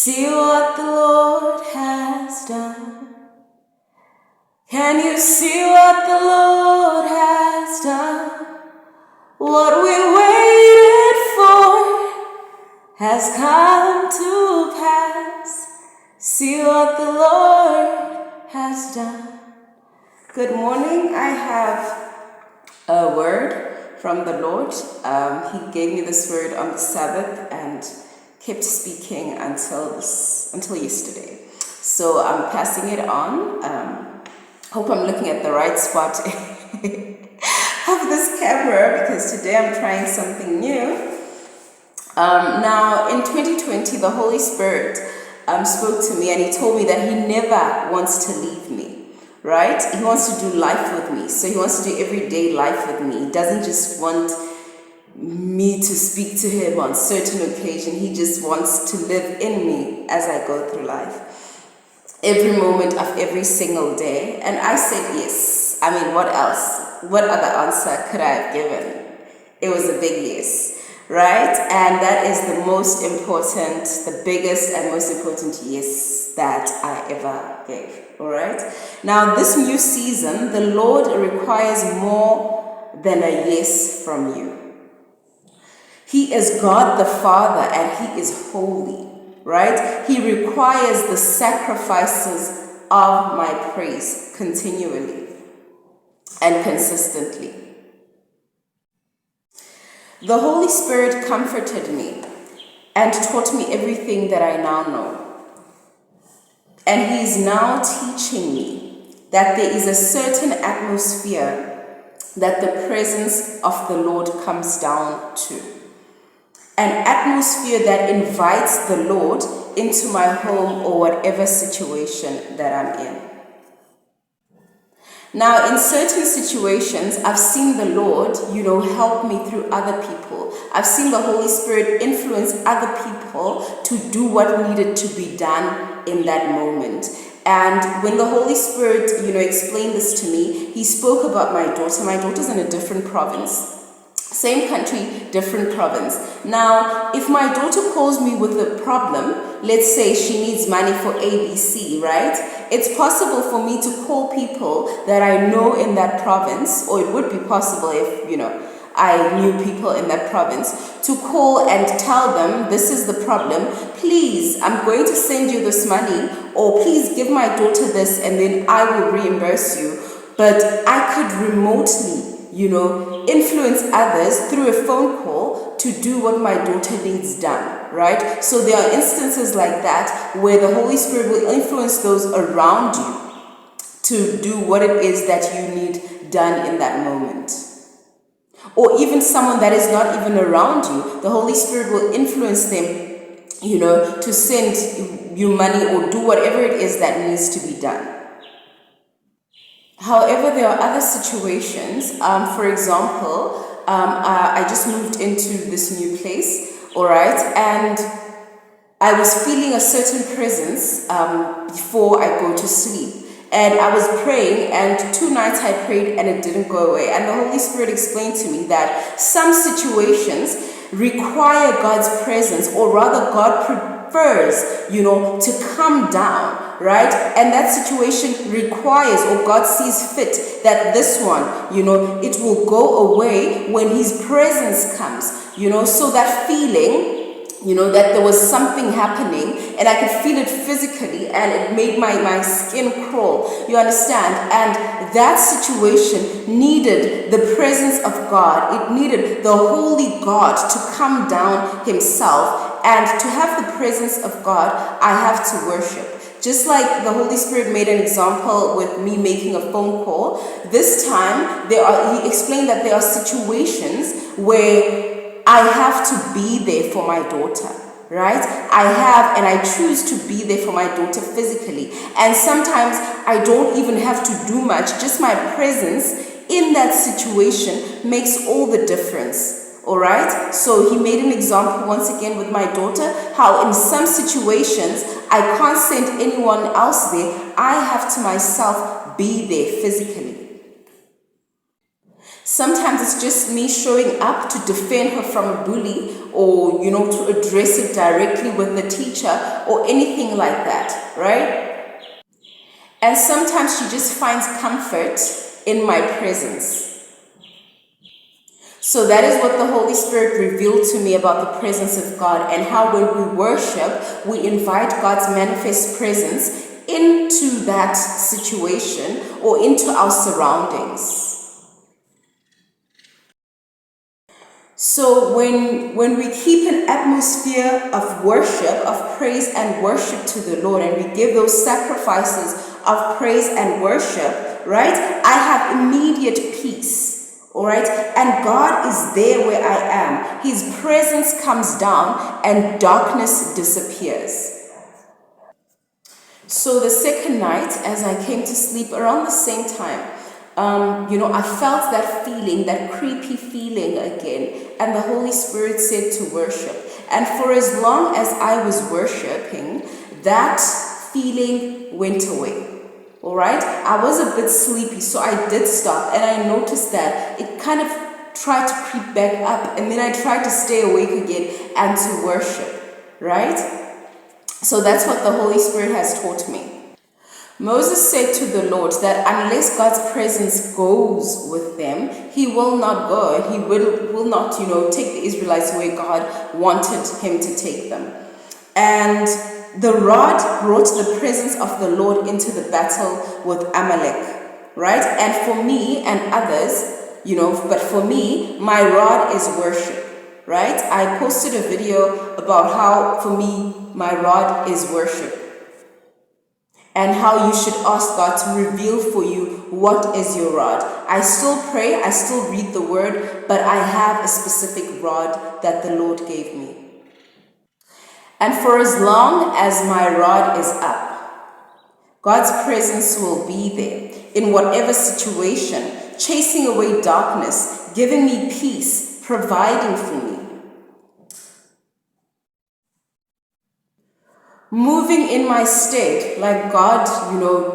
See what the Lord has done. Can you see what the Lord has done? What we waited for has come to pass. See what the Lord has done. Good morning. I have a word from the Lord. He gave me this word on the Sabbath and kept speaking until yesterday. So I'm passing it on. Hope I'm looking at the right spot of this camera, because today I'm trying something new. Now in 2020, the Holy Spirit spoke to me, and he told me that he never wants to leave me, right? He wants to do life with me. So he wants to do everyday life with me. He doesn't just want me to speak to him on certain occasion. He just wants to live in me as I go through life, every moment of every single day. And I said yes. I mean, what else? What other answer could I have given? It was a big yes, right? And that is the most important, the biggest and most important yes that I ever gave, all right? Now, this new season, the Lord requires more than a yes from you. He is God the Father, and he is holy, right? He requires the sacrifices of my praise continually and consistently. The Holy Spirit comforted me and taught me everything that I now know. And he is now teaching me that there is a certain atmosphere that the presence of the Lord comes down to. An atmosphere that invites the Lord into my home or whatever situation that I'm in. Now, in certain situations, I've seen the Lord, help me through other people. I've seen the Holy Spirit influence other people to do what needed to be done in that moment. And when the Holy Spirit, explained this to me, he spoke about my daughter. My daughter's in a different province. Same country, different province. Now, if my daughter calls me with a problem, let's say she needs money for ABC, right? It's possible for me to call people that I know in that province, or it would be possible if, I knew people in that province, to call and tell them, this is the problem. Please, I'm going to send you this money, or please give my daughter this and then I will reimburse you. But I could remotely influence others through a phone call to do what my daughter needs done, right? So there are instances like that where the Holy Spirit will influence those around you to do what it is that you need done in that moment. Or even someone that is not even around you, the Holy Spirit will influence them, to send you money or do whatever it is that needs to be done. However, there are other situations. For example, I just moved into this new place, all right, and I was feeling a certain presence before I go to sleep. And I was praying, and 2 nights I prayed and it didn't go away. And the Holy Spirit explained to me that some situations require God's presence, or rather God prefers, to come down, right? And that situation requires, or God sees fit, that this one, it will go away when his presence comes, so that feeling, that there was something happening and I could feel it physically and it made my skin crawl, you understand? And that situation needed the presence of God. It needed the Holy God to come down himself. And to have the presence of God, I have to worship. Just like the Holy Spirit made an example with me making a phone call, this time he explained that there are situations where I have to be there for my daughter, right? I choose to be there for my daughter physically. And sometimes I don't even have to do much. Just my presence in that situation makes all the difference, all right? So he made an example once again with my daughter, how in some situations I can't send anyone else there. I have to myself be there physically. Sometimes it's just me showing up to defend her from a bully, or, to address it directly with the teacher or anything like that, right? And sometimes she just finds comfort in my presence. So that is what the Holy Spirit revealed to me about the presence of God, and how when we worship, we invite God's manifest presence into that situation or into our surroundings. So when we keep an atmosphere of worship, of praise and worship to the Lord, and we give those sacrifices of praise and worship, right? I have immediate peace, all right? And God is there where I am. His presence comes down and darkness disappears. So the second night, as I came to sleep around the same time, I felt that feeling, that creepy feeling again. And the Holy Spirit said to worship. And for as long as I was worshiping, that feeling went away. All right? I was a bit sleepy, so I did stop. And I noticed that it kind of tried to creep back up. And then I tried to stay awake again and to worship. Right? So that's what the Holy Spirit has taught me. Moses said to the Lord that unless God's presence goes with them, he will not go. He will not, take the Israelites where God wanted him to take them. And the rod brought the presence of the Lord into the battle with Amalek, right? And for me and others, but for me, my rod is worship, right? I posted a video about how, for me, my rod is worship. And how you should ask God to reveal for you what is your rod. I still pray, I still read the word, but I have a specific rod that the Lord gave me. And for as long as my rod is up, God's presence will be there in whatever situation, chasing away darkness, giving me peace, providing for me. Moving in my stead, like God,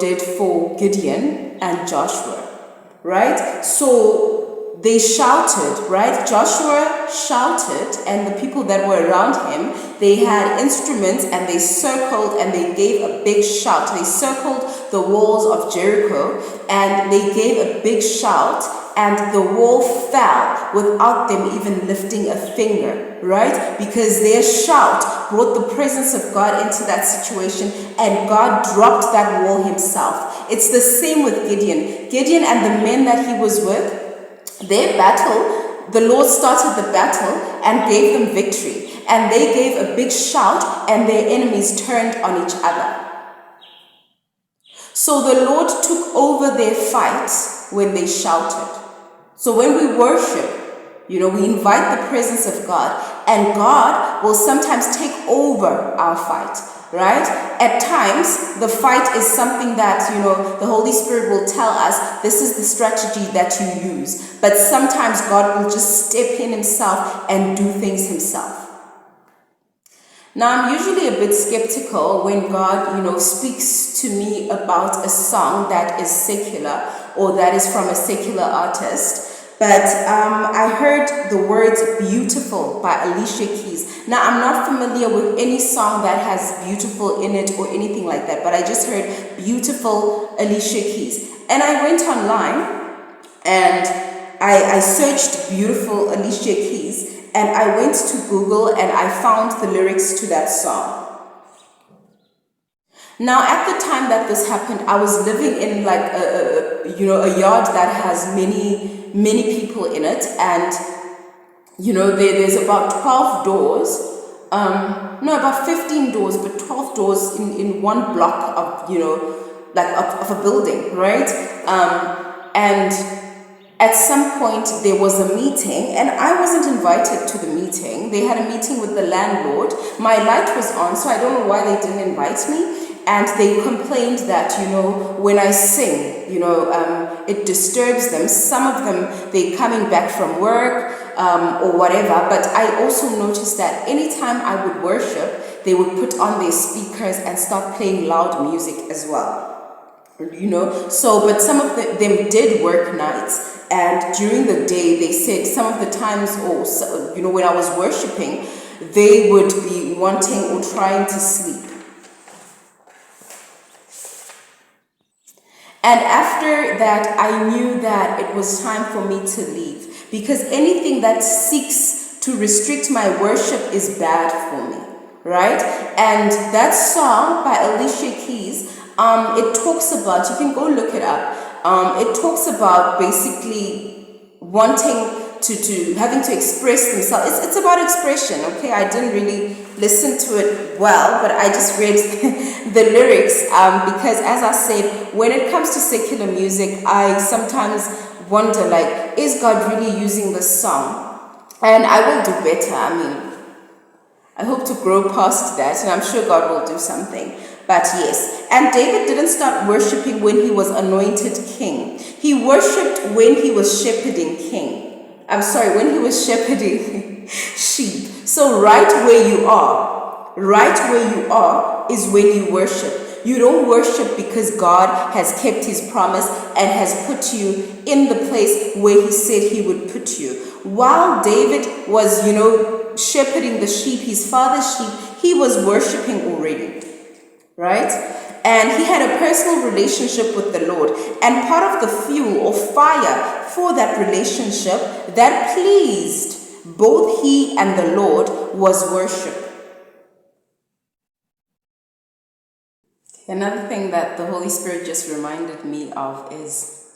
did for Gideon and Joshua, right? So they shouted, right? Joshua shouted, and the people that were around him, they had instruments, and they circled and they gave a big shout. They circled the walls of Jericho, and they gave a big shout, and the wall fell without them even lifting a finger, right? Because their shout brought the presence of God into that situation, and God dropped that wall himself. It's the same with Gideon. Gideon and the men that he was with, their battle, the Lord started the battle and gave them victory. And they gave a big shout, and their enemies turned on each other. So the Lord took over their fight when they shouted. So when we worship, we invite the presence of God, and God will sometimes take over our fight, right? At times, the fight is something that, the Holy Spirit will tell us, this is the strategy that you use. But sometimes God will just step in himself and do things himself. Now, I'm usually a bit skeptical when God, speaks to me about a song that is secular or that is from a secular artist. But I heard the words Beautiful by Alicia Keys. Now, I'm not familiar with any song that has beautiful in it or anything like that, but I just heard Beautiful Alicia Keys. And I went online and I searched Beautiful Alicia Keys, and I went to Google and I found the lyrics to that song. Now, at the time that this happened, I was living in like a yard that has many people in it, and there's about 12 doors. About 15 doors, but 12 doors in one block of of a building, right? And at some point there was a meeting, and I wasn't invited to the meeting. They had a meeting with the landlord. My light was on, so I don't know why they didn't invite me. And they complained that, when I sing, it disturbs them. Some of them, they're coming back from work or whatever. But I also noticed that anytime I would worship, they would put on their speakers and start playing loud music as well. So, but some of them did work nights. And during the day, they said some of the times, or when I was worshiping, they would be wanting or trying to sleep. And after that, I knew that it was time for me to leave, because anything that seeks to restrict my worship is bad for me, right? And that song by Alicia Keys, it talks about, you can go look it up, it talks about basically wanting to having to express themselves. It's about expression, okay? I didn't really listen to it well, but I just read the lyrics because, as I said, when it comes to secular music, I sometimes wonder, like, is God really using this song? And I will do better. I mean, I hope to grow past that, and I'm sure God will do something. But yes, and David didn't start worshiping when he was anointed king. He worshipped when he was shepherding when he was shepherding sheep. So right where you are is when you worship. You don't worship because God has kept his promise and has put you in the place where he said he would put you. While David was, shepherding the sheep, his father's sheep, he was worshiping already, right? And he had a personal relationship with the Lord. And part of the fuel or fire for that relationship that pleased both he and the Lord was worship. Another thing that the Holy Spirit just reminded me of is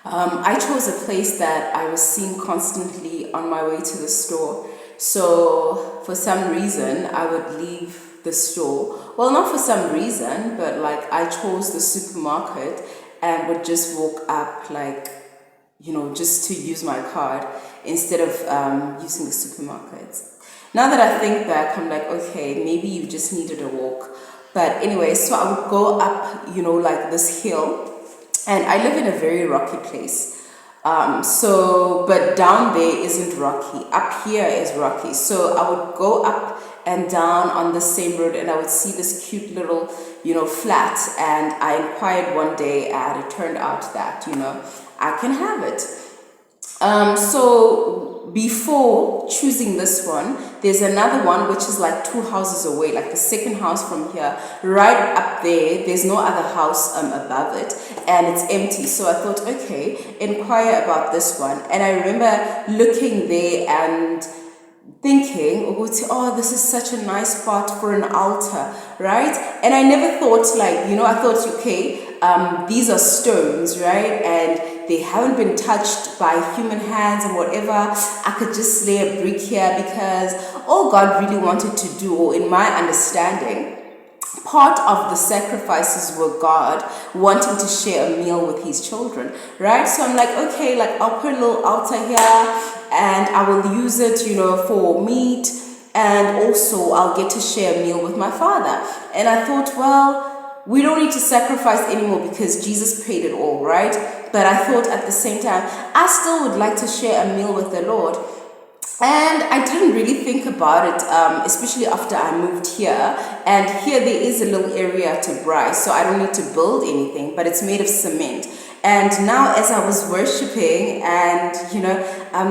I chose a place that I was seeing constantly on my way to the store. So for some reason, I would leave the store. Well, not for some reason, but like I chose the supermarket and would just walk up, like, just to use my card instead of using the supermarkets. Now that I think back, I'm like, okay, maybe you just needed a walk. But anyway, so I would go up, like this hill, and I live in a very rocky place. But down there isn't rocky. Up here is rocky. So I would go up and down on the same road, and I would see this cute little, flat. And I inquired one day, and it turned out that, I can have it. So before choosing this one, there's another one which is like 2 houses away, like the second house from here, right up there. There's no other house above it, and it's empty. So I thought, okay, inquire about this one. And I remember looking there and thinking, oh, this is such a nice spot for an altar, right? And I never thought, I thought, okay, these are stones, right? And they haven't been touched by human hands and whatever. I could just lay a brick here because all God really wanted to do, or in my understanding, part of the sacrifices were God wanting to share a meal with his children, right? So I'm like, okay, I'll put a little altar here and I will use it, for meat, and also I'll get to share a meal with my Father. And I thought, well, we don't need to sacrifice anymore because Jesus paid it all, right? But I thought at the same time, I still would like to share a meal with the Lord. And I didn't really think about it, especially after I moved here. And here there is a little area to braai, so I don't need to build anything, but it's made of cement. And now as I was worshiping and,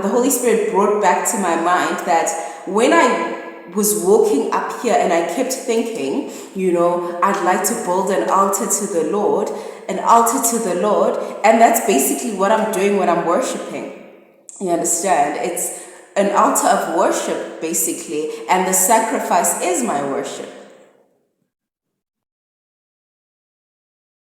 the Holy Spirit brought back to my mind that when I was walking up here and I kept thinking, I'd like to build an altar to the Lord, and that's basically what I'm doing when I'm worshiping. You understand? It's an altar of worship, basically, and the sacrifice is my worship.